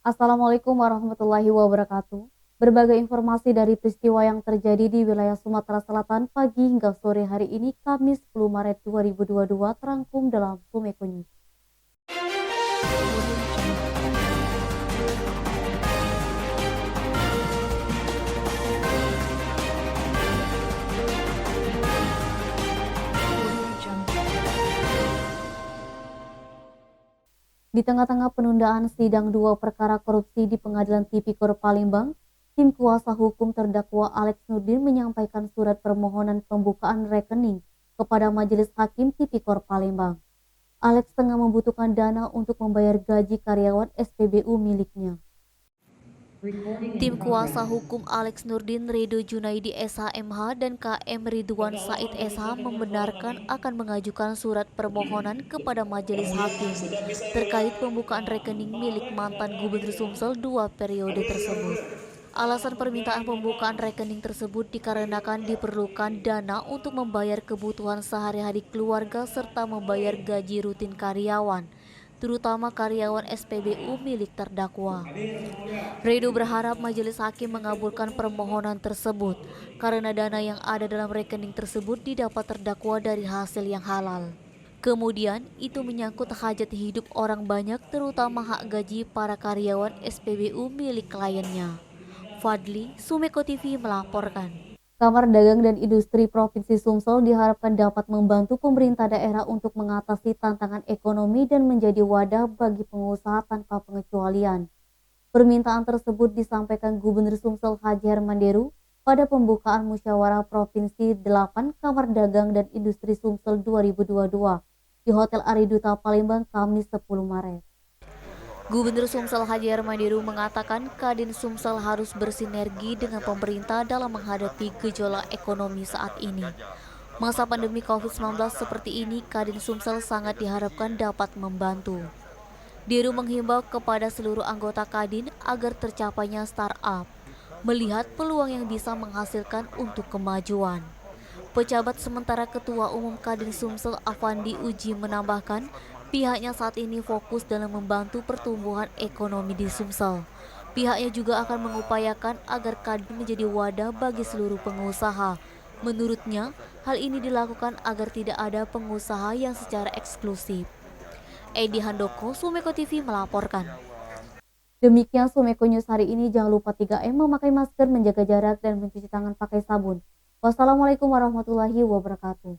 Assalamualaikum warahmatullahi wabarakatuh. Berbagai informasi dari peristiwa yang terjadi di wilayah Sumatera Selatan pagi hingga sore hari ini Kamis 10 Maret 2022 terangkum dalam Sumeko News. Di tengah-tengah penundaan sidang dua perkara korupsi di Pengadilan Tipikor Palembang, tim kuasa hukum terdakwa Alex Nurdin menyampaikan surat permohonan pembukaan rekening kepada Majelis Hakim Tipikor Palembang. Alex tengah membutuhkan dana untuk membayar gaji karyawan SPBU miliknya. Tim kuasa hukum Alex Nurdin, Redo Junaidi SHMH dan KM Ridwan Said SH membenarkan akan mengajukan surat permohonan kepada Majelis Hakim terkait pembukaan rekening milik mantan Gubernur Sumsel 2 periode tersebut. Alasan permintaan pembukaan rekening tersebut dikarenakan diperlukan dana untuk membayar kebutuhan sehari-hari keluarga serta membayar gaji rutin karyawan, terutama karyawan SPBU milik terdakwa. Redo berharap majelis hakim mengabulkan permohonan tersebut karena dana yang ada dalam rekening tersebut didapat terdakwa dari hasil yang halal. Kemudian, itu menyangkut hajat hidup orang banyak terutama hak gaji para karyawan SPBU milik kliennya. Fadli, Sumeko TV melaporkan. Kamar Dagang dan Industri Provinsi Sumsel diharapkan dapat membantu pemerintah daerah untuk mengatasi tantangan ekonomi dan menjadi wadah bagi pengusaha tanpa pengecualian. Permintaan tersebut disampaikan Gubernur Sumsel Haji Herman Deru pada pembukaan Musyawarah Provinsi 8 Kamar Dagang dan Industri Sumsel 2022 di Hotel Ariduta Palembang Kamis 10 Maret. Gubernur Sumsel Haji Herman Deru mengatakan Kadin Sumsel harus bersinergi dengan pemerintah dalam menghadapi gejolak ekonomi saat ini. Masa pandemi COVID-19 seperti ini, Kadin Sumsel sangat diharapkan dapat membantu. Deru menghimbau kepada seluruh anggota Kadin agar tercapainya startup, melihat peluang yang bisa menghasilkan untuk kemajuan. Pejabat sementara Ketua Umum Kadin Sumsel Afandi Uji menambahkan, pihaknya saat ini fokus dalam membantu pertumbuhan ekonomi di Sumsel. Pihaknya juga akan mengupayakan agar Kadin menjadi wadah bagi seluruh pengusaha. Menurutnya, hal ini dilakukan agar tidak ada pengusaha yang secara eksklusif. Edi Handoko, Sumeko TV melaporkan. Demikian Sumeko News hari ini. Jangan lupa 3M, memakai masker, menjaga jarak, dan mencuci tangan pakai sabun. Wassalamualaikum warahmatullahi wabarakatuh.